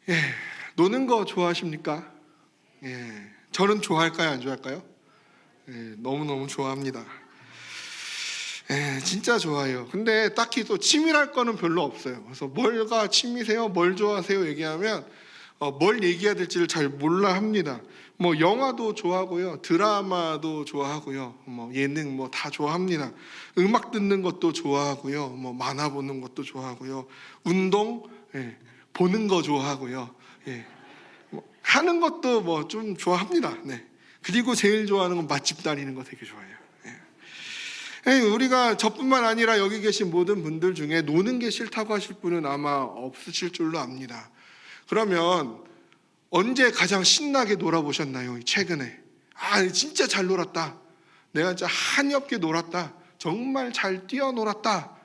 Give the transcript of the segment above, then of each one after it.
예, 노는 거 좋아하십니까? 예, 저는 좋아할까요, 안 좋아할까요? 예, 너무너무 좋아합니다. 예, 진짜 좋아해요. 근데 딱히 또 취미랄 거는 별로 없어요. 그래서 뭘가 취미세요? 뭘 좋아하세요? 얘기하면 뭘 얘기해야 될지를 잘 몰라 합니다. 뭐 영화도 좋아하고요, 드라마도 좋아하고요, 뭐 예능 뭐 다 좋아합니다. 음악 듣는 것도 좋아하고요, 뭐 만화 보는 것도 좋아하고요, 운동 예, 보는 거 좋아하고요, 예, 뭐 하는 것도 뭐 좀 좋아합니다. 네. 그리고 제일 좋아하는 건 맛집 다니는 거 되게 좋아해요. 우리가 저뿐만 아니라 여기 계신 모든 분들 중에 노는 게 싫다고 하실 분은 아마 없으실 줄로 압니다. 그러면 언제 가장 신나게 놀아보셨나요? 최근에 진짜 잘 놀았다, 내가 진짜 한이 없게 놀았다, 정말 잘 뛰어놀았다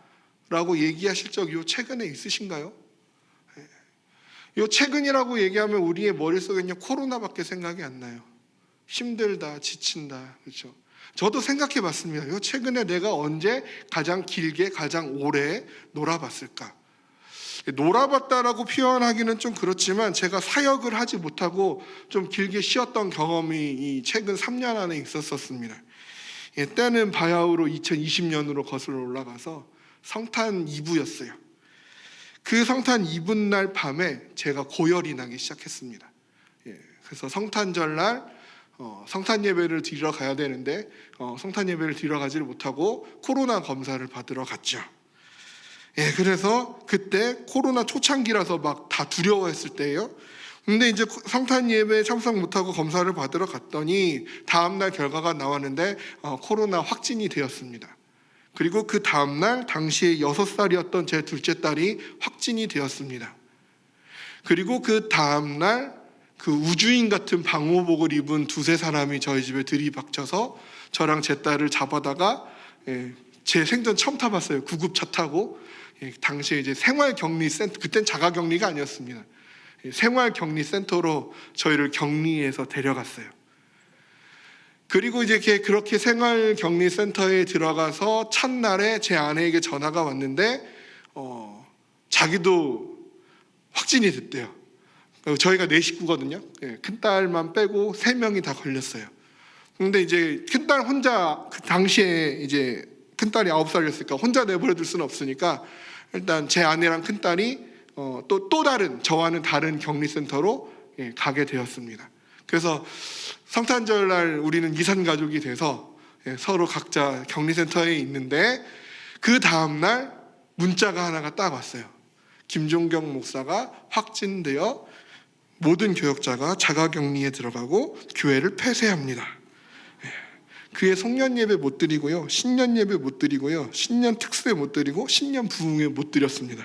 라고 얘기하실 적 요 최근에 있으신가요? 요 최근이라고 얘기하면 우리의 머릿속에는 코로나밖에 생각이 안 나요. 힘들다, 지친다, 그렇죠? 저도 생각해 봤습니다. 요 최근에 내가 언제 가장 길게 가장 오래 놀아봤을까? 놀아봤다라고 표현하기는 좀 그렇지만 제가 사역을 하지 못하고 좀 길게 쉬었던 경험이 이 최근 3년 안에 있었습니다. 때는 바야흐로 2020년으로 거슬러 올라가서 성탄 이브였어요. 그 성탄 이브날 밤에 제가 고열이 나기 시작했습니다. 그래서 성탄절날 성탄 예배를 드리러 가야 되는데 성탄 예배를 드리러 가지를 못하고 코로나 검사를 받으러 갔죠. 그래서 그때 코로나 초창기라서 막 다 두려워했을 때예요. 근데 이제 성탄 예배에 참석 못하고 검사를 받으러 갔더니 다음날 결과가 나왔는데 코로나 확진이 되었습니다. 그리고 그 다음날 당시에 6살이었던 제 둘째 딸이 확진이 되었습니다. 그리고 그 다음날 그 우주인 같은 방호복을 입은 두세 사람이 저희 집에 들이박쳐서 저랑 제 딸을 잡아다가 제 생전 처음 타봤어요. 구급차 타고 당시에 이제 생활격리센터, 그땐 자가격리가 아니었습니다. 생활격리센터로 저희를 격리해서 데려갔어요. 그리고 이제 그렇게 생활격리센터에 들어가서 첫날에 제 아내에게 전화가 왔는데 자기도 확진이 됐대요. 저희가 4식구거든요. 큰딸만 빼고 3명이 다 걸렸어요. 근데 이제 큰딸 혼자, 그 당시에 이제 큰딸이 9살이었으니까 혼자 내버려둘 수는 없으니까 일단 제 아내랑 큰딸이 또 다른, 저와는 다른 격리센터로 가게 되었습니다. 그래서 성탄절날 우리는 이산가족이 돼서 서로 각자 격리센터에 있는데 그 다음날 문자가 하나가 딱 왔어요. 김종경 목사가 확진되어 모든 교역자가 자가격리에 들어가고 교회를 폐쇄합니다. 그의 송년 예배 못 드리고요, 신년 예배 못 드리고요, 신년 특수에 못 드리고 신년 부흥회 못 드렸습니다.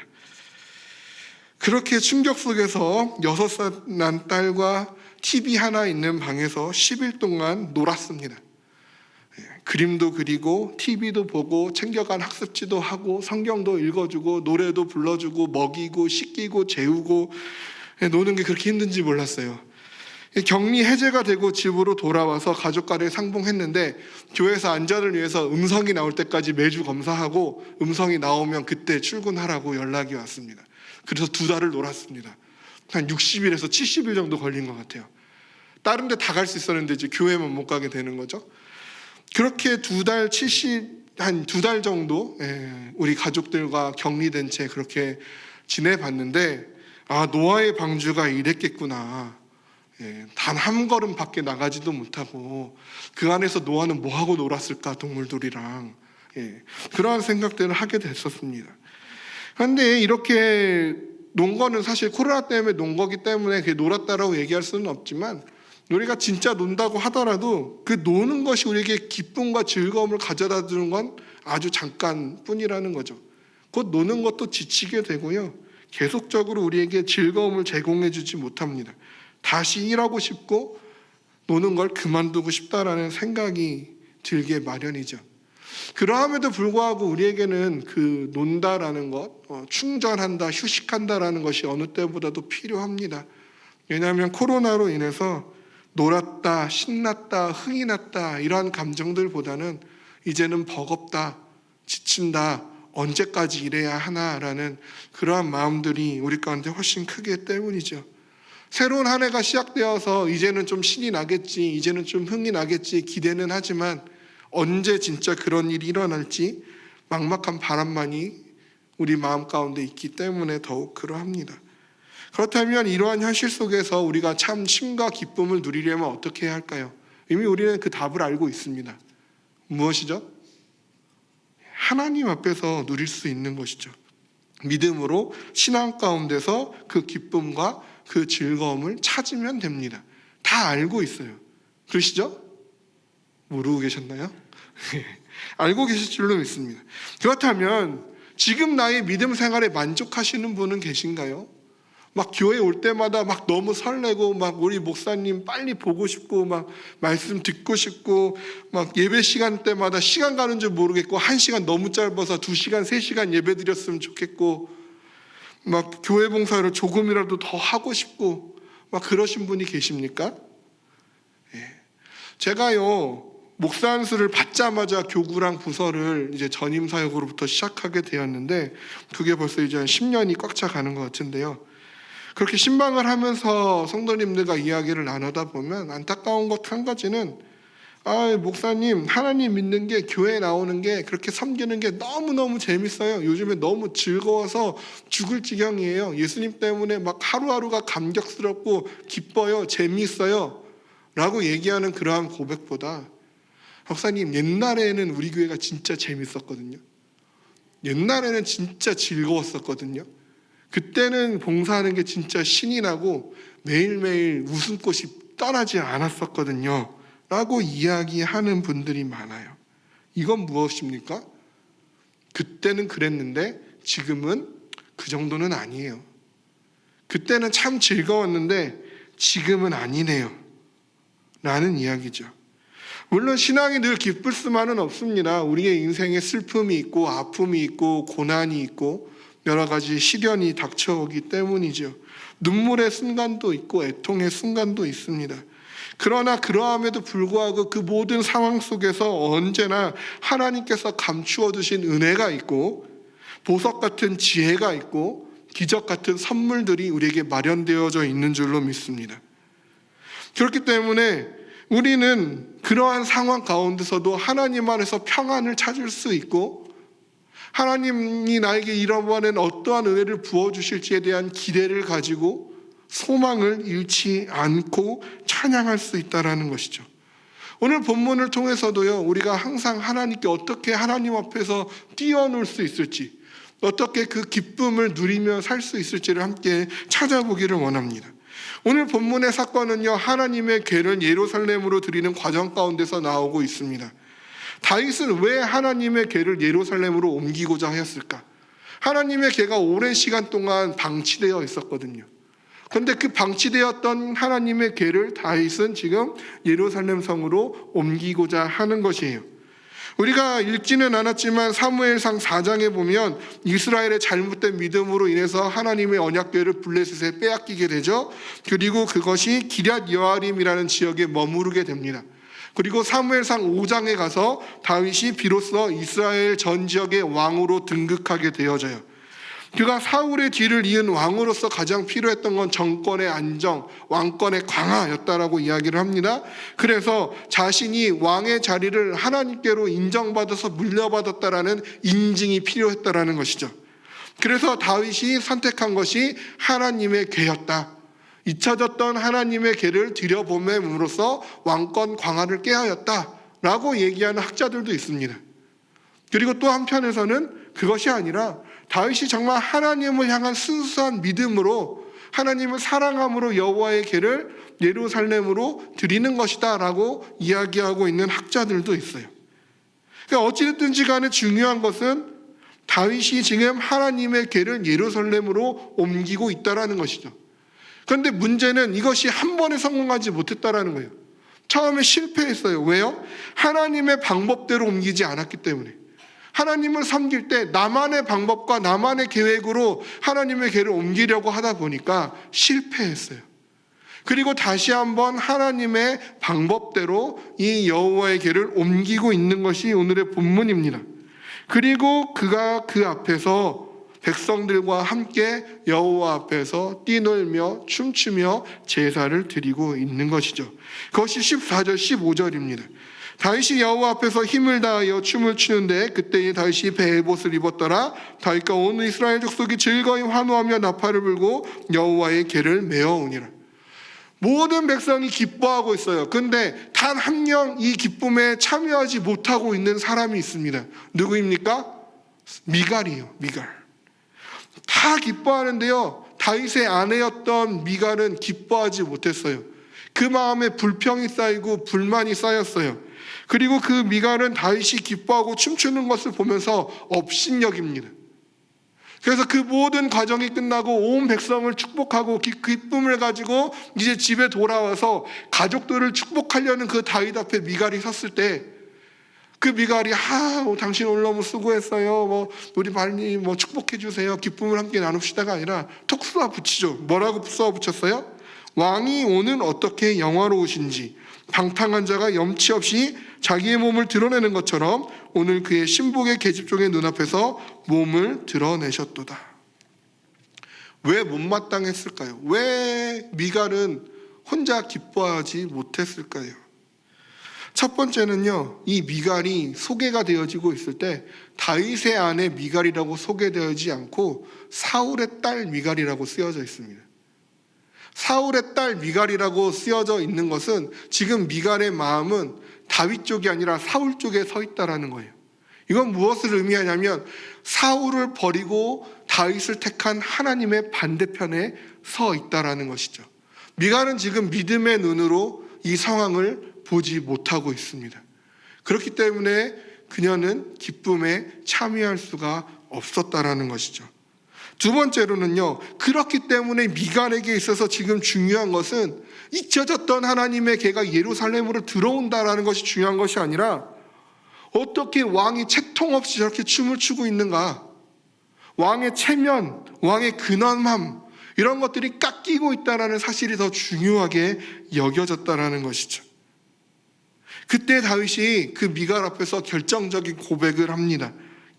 그렇게 충격 속에서 6살 난 딸과 TV 하나 있는 방에서 10일 동안 놀았습니다. 그림도 그리고 TV도 보고 챙겨간 학습지도 하고 성경도 읽어주고 노래도 불러주고 먹이고 씻기고 재우고 노는 게 그렇게 힘든지 몰랐어요. 격리 해제가 되고 집으로 돌아와서 가족 간에 상봉했는데 교회에서 안전을 위해서 음성이 나올 때까지 매주 검사하고 음성이 나오면 그때 출근하라고 연락이 왔습니다. 그래서 2달을 놀았습니다. 한 60일에서 70일 정도 걸린 것 같아요. 다른 데 다 갈 수 있었는데 이제 교회만 못 가게 되는 거죠. 그렇게 한 2달 정도 우리 가족들과 격리된 채 그렇게 지내봤는데 노아의 방주가 이랬겠구나. 단 한 걸음 밖에 나가지도 못하고 그 안에서 노아는 뭐하고 놀았을까, 동물들이랑. 그러한 생각들을 하게 됐었습니다. 그런데 이렇게 논 거는 사실 코로나 때문에 논 거기 때문에 그게 놀았다라고 얘기할 수는 없지만, 우리가 진짜 논다고 하더라도 그 노는 것이 우리에게 기쁨과 즐거움을 가져다 주는 건 아주 잠깐뿐이라는 거죠. 곧 노는 것도 지치게 되고요, 계속적으로 우리에게 즐거움을 제공해 주지 못합니다. 다시 일하고 싶고 노는 걸 그만두고 싶다라는 생각이 들게 마련이죠. 그러함에도 불구하고 우리에게는 그 논다라는 것, 충전한다, 휴식한다라는 것이 어느 때보다도 필요합니다. 왜냐하면 코로나로 인해서 놀았다, 신났다, 흥이 났다 이러한 감정들보다는 이제는 버겁다, 지친다, 언제까지 일해야 하나라는 그러한 마음들이 우리 가운데 훨씬 크기 때문이죠. 새로운 한 해가 시작되어서 이제는 좀 신이 나겠지, 이제는 좀 흥이 나겠지 기대는 하지만 언제 진짜 그런 일이 일어날지 막막한 바람만이 우리 마음 가운데 있기 때문에 더욱 그러합니다. 그렇다면 이러한 현실 속에서 우리가 참 쉼과 기쁨을 누리려면 어떻게 해야 할까요? 이미 우리는 그 답을 알고 있습니다. 무엇이죠? 하나님 앞에서 누릴 수 있는 것이죠. 믿음으로 신앙 가운데서 그 기쁨과 그 즐거움을 찾으면 됩니다. 다 알고 있어요. 그러시죠? 모르고 계셨나요? 알고 계실 줄로 믿습니다. 그렇다면 지금 나의 믿음 생활에 만족하시는 분은 계신가요? 막 교회 올 때마다 막 너무 설레고 막 우리 목사님 빨리 보고 싶고 막 말씀 듣고 싶고 막 예배 시간 때마다 시간 가는 줄 모르겠고 1시간 너무 짧아서 2시간, 3시간 예배 드렸으면 좋겠고 막 교회 봉사를 조금이라도 더 하고 싶고 막 그러신 분이 계십니까? 제가요 목사 안수를 받자마자 교구랑 부서를 이제 전임 사역으로부터 시작하게 되었는데 그게 벌써 이제 한 10년이 꽉 차 가는 것 같은데요. 그렇게 신방을 하면서 성도님들과 이야기를 나누다 보면 안타까운 것 한 가지는 목사님 하나님 믿는 게 교회 나오는 게 그렇게 섬기는 게 너무너무 재밌어요. 요즘에 너무 즐거워서 죽을 지경이에요. 예수님 때문에 막 하루하루가 감격스럽고 기뻐요. 재미있어요. 라고 얘기하는 그러한 고백보다 목사님 옛날에는 우리 교회가 진짜 재밌었거든요. 옛날에는 진짜 즐거웠었거든요. 그때는 봉사하는 게 진짜 신이 나고 매일매일 웃음꽃이 떠나지 않았었거든요. 라고 이야기하는 분들이 많아요. 이건 무엇입니까? 그때는 그랬는데 지금은 그 정도는 아니에요. 그때는 참 즐거웠는데 지금은 아니네요. 라는 이야기죠. 물론 신앙이 늘 기쁠 수만은 없습니다. 우리의 인생에 슬픔이 있고 아픔이 있고 고난이 있고 여러 가지 시련이 닥쳐오기 때문이죠. 눈물의 순간도 있고 애통의 순간도 있습니다. 그러나 그러함에도 불구하고 그 모든 상황 속에서 언제나 하나님께서 감추어 두신 은혜가 있고 보석 같은 지혜가 있고 기적 같은 선물들이 우리에게 마련되어져 있는 줄로 믿습니다. 그렇기 때문에 우리는 그러한 상황 가운데서도 하나님 안에서 평안을 찾을 수 있고 하나님이 나에게 이번엔 어떠한 은혜를 부어주실지에 대한 기대를 가지고 소망을 잃지 않고 찬양할 수 있다는 것이죠. 오늘 본문을 통해서도요, 우리가 항상 하나님께 어떻게 하나님 앞에서 뛰어놀 수 있을지, 어떻게 그 기쁨을 누리며 살 수 있을지를 함께 찾아보기를 원합니다. 오늘 본문의 사건은요, 하나님의 궤를 예루살렘으로 드리는 과정 가운데서 나오고 있습니다. 다윗은 왜 하나님의 궤를 예루살렘으로 옮기고자 하였을까? 하나님의 궤가 오랜 시간 동안 방치되어 있었거든요. 그런데 그 방치되었던 하나님의 궤를 다윗은 지금 예루살렘 성으로 옮기고자 하는 것이에요. 우리가 읽지는 않았지만 사무엘상 4장에 보면 이스라엘의 잘못된 믿음으로 인해서 하나님의 언약궤를 블레셋에 빼앗기게 되죠. 그리고 그것이 기럇 여아림이라는 지역에 머무르게 됩니다. 그리고 사무엘상 5장에 가서 다윗이 비로소 이스라엘 전 지역의 왕으로 등극하게 되어져요. 그가 사울의 뒤를 이은 왕으로서 가장 필요했던 건 정권의 안정, 왕권의 강화였다라고 이야기를 합니다. 그래서 자신이 왕의 자리를 하나님께로 인정받아서 물려받았다라는 인증이 필요했다라는 것이죠. 그래서 다윗이 선택한 것이 하나님의 궤였다. 잊혀졌던 하나님의 궤를 들여보냄으로써 왕권 강화를 꾀하였다라고 얘기하는 학자들도 있습니다. 그리고 또 한편에서는 그것이 아니라 다윗이 정말 하나님을 향한 순수한 믿음으로 하나님을 사랑함으로 여호와의 궤를 예루살렘으로 드리는 것이다 라고 이야기하고 있는 학자들도 있어요. 그러니까 어찌됐든지 간에 중요한 것은 다윗이 지금 하나님의 궤를 예루살렘으로 옮기고 있다는 것이죠. 그런데 문제는 이것이 한 번에 성공하지 못했다는 거예요. 처음에 실패했어요. 왜요? 하나님의 방법대로 옮기지 않았기 때문에. 하나님을 섬길 때 나만의 방법과 나만의 계획으로 하나님의 궤를 옮기려고 하다 보니까 실패했어요. 그리고 다시 한번 하나님의 방법대로 이 여호와의 궤를 옮기고 있는 것이 오늘의 본문입니다. 그리고 그가 그 앞에서 백성들과 함께 여호와 앞에서 뛰놀며 춤추며 제사를 드리고 있는 것이죠. 그것이 14절 15절입니다. 다윗이 여호와 앞에서 힘을 다하여 춤을 추는데 그때에 다윗이 베옷을 입었더라. 다윗과 온 이스라엘 족속이 즐거이 환호하며 나팔을 불고 여호와의 궤를 메어오니라. 모든 백성이 기뻐하고 있어요. 근데 단 한 명 이 기쁨에 참여하지 못하고 있는 사람이 있습니다. 누구입니까? 미갈이에요. 미갈. 다 기뻐하는데요, 다윗의 아내였던 미갈은 기뻐하지 못했어요. 그 마음에 불평이 쌓이고 불만이 쌓였어요. 그리고 그 미갈은 다윗이 기뻐하고 춤추는 것을 보면서 업신여깁니다. 그래서 그 모든 과정이 끝나고 온 백성을 축복하고 기쁨을 가지고 이제 집에 돌아와서 가족들을 축복하려는 그 다윗 앞에 미갈이 섰을 때, 그 미갈이 당신 오늘 너무 수고했어요, 우리 빨리 축복해 주세요, 기쁨을 함께 나눕시다가 아니라 톡 쏘아 붙이죠. 뭐라고 쏘아 붙였어요? 왕이 오늘 어떻게 영화로우신지, 방탕한 자가 염치 없이 자기의 몸을 드러내는 것처럼 오늘 그의 신복의 계집종의 눈앞에서 몸을 드러내셨도다. 왜 못마땅했을까요? 왜 미갈은 혼자 기뻐하지 못했을까요? 첫 번째는요, 이 미갈이 소개가 되어지고 있을 때 다윗의 아내 미갈이라고 소개되지 않고 사울의 딸 미갈이라고 쓰여져 있습니다. 사울의 딸 미갈이라고 쓰여져 있는 것은 지금 미갈의 마음은 다윗 쪽이 아니라 사울 쪽에 서 있다라는 거예요. 이건 무엇을 의미하냐면 사울을 버리고 다윗을 택한 하나님의 반대편에 서 있다라는 것이죠. 미갈은 지금 믿음의 눈으로 이 상황을 보지 못하고 있습니다. 그렇기 때문에 그녀는 기쁨에 참여할 수가 없었다라는 것이죠. 두 번째로는요, 그렇기 때문에 미갈에게 있어서 지금 중요한 것은 잊혀졌던 하나님의 개가 예루살렘으로 들어온다라는 것이 중요한 것이 아니라 어떻게 왕이 채통 없이 저렇게 춤을 추고 있는가, 왕의 체면, 왕의 근엄함, 이런 것들이 깎이고 있다는 사실이 더 중요하게 여겨졌다는 것이죠. 그때 다윗이 그 미갈 앞에서 결정적인 고백을 합니다.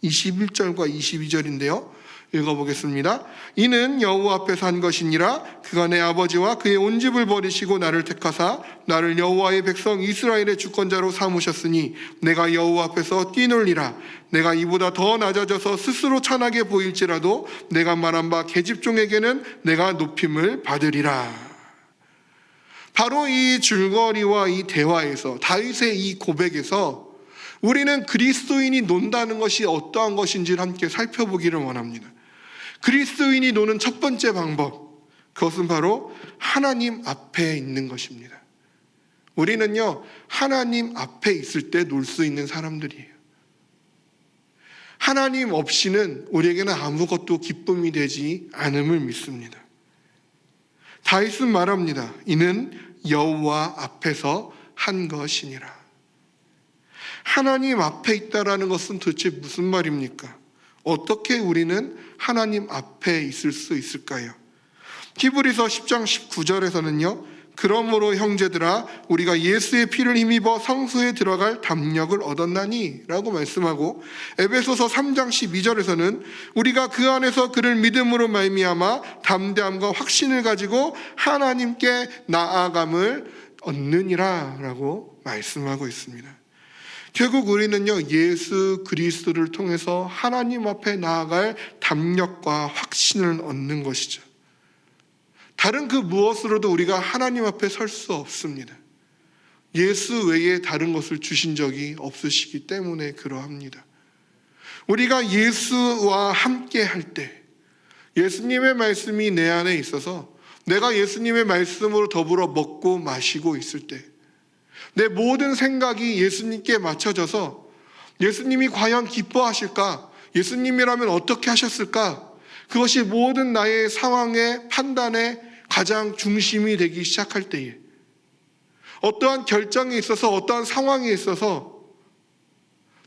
21절과 22절인데요 읽어보겠습니다. 이는 여호와 앞에서 한 것이니라. 그가 내 아버지와 그의 온 집을 버리시고 나를 택하사 나를 여호와의 백성 이스라엘의 주권자로 삼으셨으니 내가 여호와 앞에서 뛰놀리라. 내가 이보다 더 낮아져서 스스로 천하게 보일지라도 내가 말한 바 계집종에게는 내가 높임을 받으리라. 바로 이 줄거리와 이 대화에서, 다윗의 이 고백에서 우리는 그리스도인이 논다는 것이 어떠한 것인지를 함께 살펴보기를 원합니다. 그리스도인이 노는 첫 번째 방법, 그것은 바로 하나님 앞에 있는 것입니다. 우리는요, 하나님 앞에 있을 때 놀 수 있는 사람들이에요. 하나님 없이는 우리에게는 아무것도 기쁨이 되지 않음을 믿습니다. 다윗은 말합니다. 이는 여호와 앞에서 한 것이니라. 하나님 앞에 있다라는 것은 도대체 무슨 말입니까? 어떻게 우리는 하나님 앞에 있을 수 있을까요? 히브리서 10장 19절에서는요, 그러므로 형제들아 우리가 예수의 피를 힘입어 성소에 들어갈 담력을 얻었나니 라고 말씀하고, 에베소서 3장 12절에서는 우리가 그 안에서 그를 믿음으로 말미암아 담대함과 확신을 가지고 하나님께 나아감을 얻느니라 라고 말씀하고 있습니다. 결국 우리는요, 예수 그리스도를 통해서 하나님 앞에 나아갈 담력과 확신을 얻는 것이죠. 다른 그 무엇으로도 우리가 하나님 앞에 설 수 없습니다. 예수 외에 다른 것을 주신 적이 없으시기 때문에 그러합니다. 우리가 예수와 함께 할 때, 예수님의 말씀이 내 안에 있어서 내가 예수님의 말씀으로 더불어 먹고 마시고 있을 때, 내 모든 생각이 예수님께 맞춰져서 예수님이 과연 기뻐하실까? 예수님이라면 어떻게 하셨을까? 그것이 모든 나의 상황의 판단의 가장 중심이 되기 시작할 때에, 어떠한 결정에 있어서, 어떠한 상황에 있어서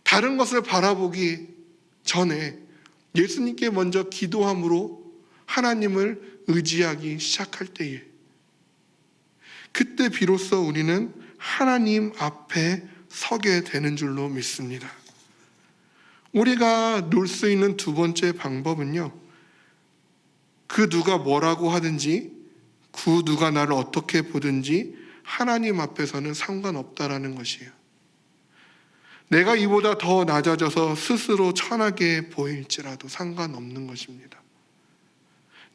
다른 것을 바라보기 전에 예수님께 먼저 기도함으로 하나님을 의지하기 시작할 때에, 그때 비로소 우리는 하나님 앞에 서게 되는 줄로 믿습니다. 우리가 놀 수 있는 두 번째 방법은요, 그 누가 뭐라고 하든지, 그 누가 나를 어떻게 보든지 하나님 앞에서는 상관없다라는 것이에요. 내가 이보다 더 낮아져서 스스로 천하게 보일지라도 상관없는 것입니다.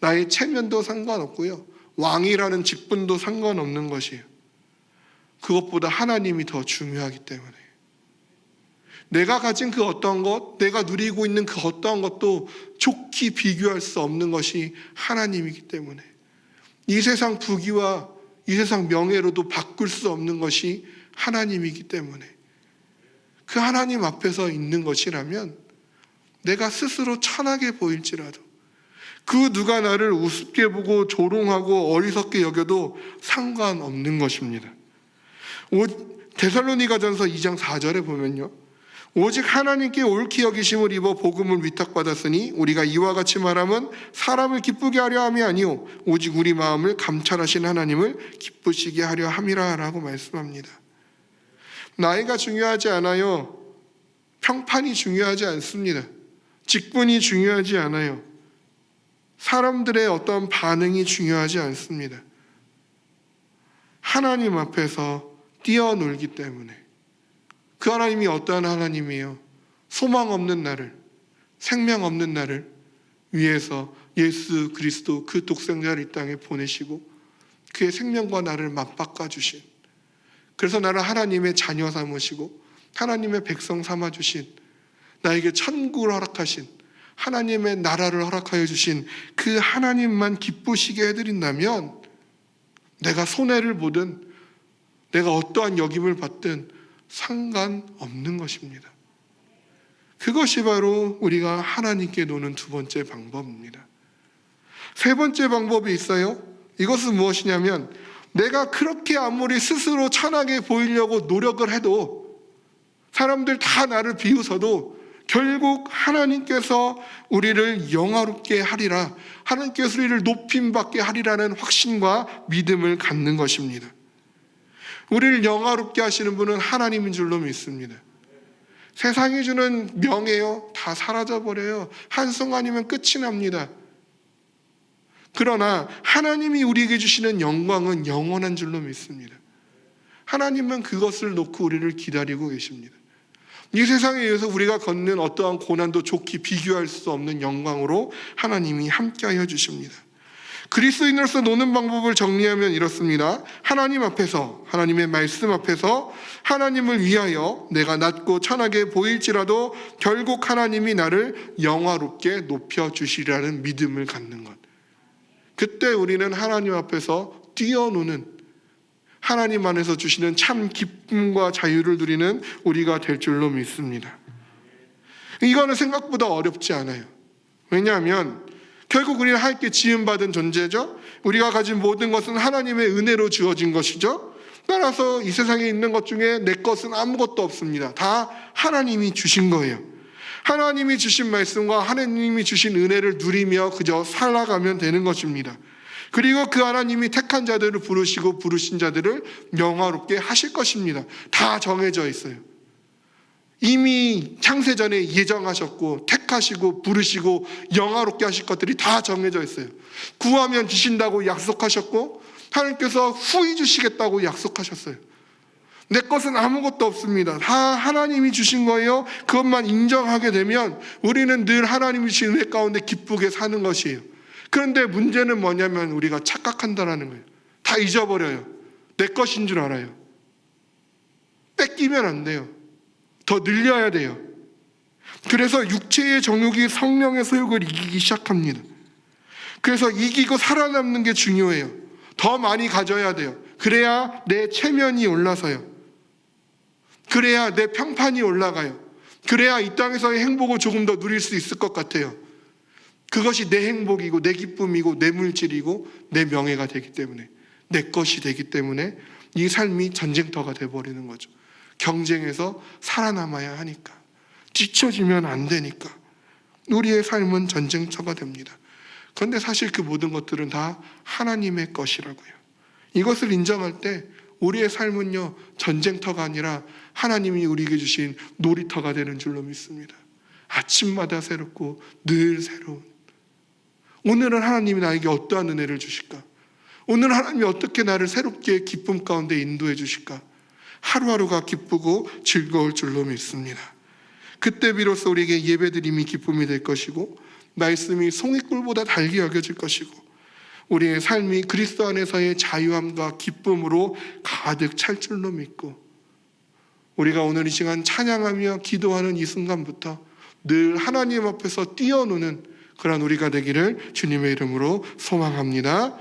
나의 체면도 상관없고요, 왕이라는 직분도 상관없는 것이에요. 그것보다 하나님이 더 중요하기 때문에 내가 가진 그 어떠한 것, 내가 누리고 있는 그 어떠한 것도 좋게 비교할 수 없는 것이 하나님이기 때문에 이 세상 부귀와 이 세상 명예로도 바꿀 수 없는 것이 하나님이기 때문에 그 하나님 앞에서 있는 것이라면 내가 스스로 천하게 보일지라도 그 누가 나를 우습게 보고 조롱하고 어리석게 여겨도 상관없는 것입니다. 데살로니가전서 2장 4절에 보면요, 오직 하나님께 옳게 여기심을 입어 복음을 위탁받았으니 우리가 이와 같이 말하면 사람을 기쁘게 하려 함이 아니요 오직 우리 마음을 감찰하신 하나님을 기쁘시게 하려 함이라 라고 말씀합니다. 나이가 중요하지 않아요. 평판이 중요하지 않습니다. 직분이 중요하지 않아요. 사람들의 어떤 반응이 중요하지 않습니다. 하나님 앞에서 뛰어놀기 때문에 그 하나님이 어떠한 하나님이에요? 소망 없는 나를, 생명 없는 나를 위해서 예수 그리스도 그 독생자를 이 땅에 보내시고 그의 생명과 나를 맞바꿔 주신, 그래서 나를 하나님의 자녀 삼으시고 하나님의 백성 삼아 주신, 나에게 천국을 허락하신, 하나님의 나라를 허락하여 주신 그 하나님만 기쁘시게 해드린다면 내가 손해를 보든 내가 어떠한 역임을 받든 상관없는 것입니다. 그것이 바로 우리가 하나님께 노는 두 번째 방법입니다. 세 번째 방법이 있어요. 이것은 무엇이냐면 내가 그렇게 아무리 스스로 천하게 보이려고 노력을 해도 사람들 다 나를 비웃어도 결국 하나님께서 우리를 영화롭게 하리라, 하나님께서 우리를 높임받게 하리라는 확신과 믿음을 갖는 것입니다. 우리를 영화롭게 하시는 분은 하나님인 줄로 믿습니다. 세상이 주는 명예요, 다 사라져버려요. 한순간이면 끝이 납니다. 그러나 하나님이 우리에게 주시는 영광은 영원한 줄로 믿습니다. 하나님은 그것을 놓고 우리를 기다리고 계십니다. 이 세상에 의해서 우리가 걷는 어떠한 고난도 좋게 비교할 수 없는 영광으로 하나님이 함께하여 주십니다. 그리스도인으로서 노는 방법을 정리하면 이렇습니다. 하나님 앞에서, 하나님의 말씀 앞에서 하나님을 위하여 내가 낮고 천하게 보일지라도 결국 하나님이 나를 영화롭게 높여주시리라는 믿음을 갖는 것. 그때 우리는 하나님 앞에서 뛰어노는, 하나님 안에서 주시는 참 기쁨과 자유를 누리는 우리가 될 줄로 믿습니다. 이거는 생각보다 어렵지 않아요. 왜냐하면 결국 우리는 하나님께 지음받은 존재죠. 우리가 가진 모든 것은 하나님의 은혜로 주어진 것이죠. 따라서 이 세상에 있는 것 중에 내 것은 아무것도 없습니다. 다 하나님이 주신 거예요. 하나님이 주신 말씀과 하나님이 주신 은혜를 누리며 그저 살아가면 되는 것입니다. 그리고 그 하나님이 택한 자들을 부르시고 부르신 자들을 영화롭게 하실 것입니다. 다 정해져 있어요. 이미 창세전에 예정하셨고 택하시고 부르시고 영화롭게 하실 것들이 다 정해져 있어요. 구하면 주신다고 약속하셨고 하나님께서 후히 주시겠다고 약속하셨어요. 내 것은 아무것도 없습니다. 다 하나님이 주신 거예요. 그것만 인정하게 되면 우리는 늘 하나님이 주신 은혜 가운데 기쁘게 사는 것이에요. 그런데 문제는 뭐냐면 우리가 착각한다는 거예요. 다 잊어버려요. 내 것인 줄 알아요. 뺏기면 안 돼요. 더 늘려야 돼요. 그래서 육체의 정욕이 성령의 소욕을 이기기 시작합니다. 그래서 이기고 살아남는 게 중요해요. 더 많이 가져야 돼요. 그래야 내 체면이 올라서요. 그래야 내 평판이 올라가요. 그래야 이 땅에서의 행복을 조금 더 누릴 수 있을 것 같아요. 그것이 내 행복이고 내 기쁨이고 내 물질이고 내 명예가 되기 때문에, 내 것이 되기 때문에 이 삶이 전쟁터가 돼버리는 거죠. 경쟁에서 살아남아야 하니까, 뒤처지면 안 되니까 우리의 삶은 전쟁터가 됩니다. 그런데 사실 그 모든 것들은 다 하나님의 것이라고요. 이것을 인정할 때 우리의 삶은요, 전쟁터가 아니라 하나님이 우리에게 주신 놀이터가 되는 줄로 믿습니다. 아침마다 새롭고 늘 새로운, 오늘은 하나님이 나에게 어떠한 은혜를 주실까? 오늘 하나님이 어떻게 나를 새롭게 기쁨 가운데 인도해 주실까? 하루하루가 기쁘고 즐거울 줄로 믿습니다. 그때 비로소 우리에게 예배드림이 기쁨이 될 것이고 말씀이 송이꿀보다 달게 여겨질 것이고 우리의 삶이 그리스도 안에서의 자유함과 기쁨으로 가득 찰 줄로 믿고 우리가 오늘 이 시간 찬양하며 기도하는 이 순간부터 늘 하나님 앞에서 뛰어노는 그런 우리가 되기를 주님의 이름으로 소망합니다.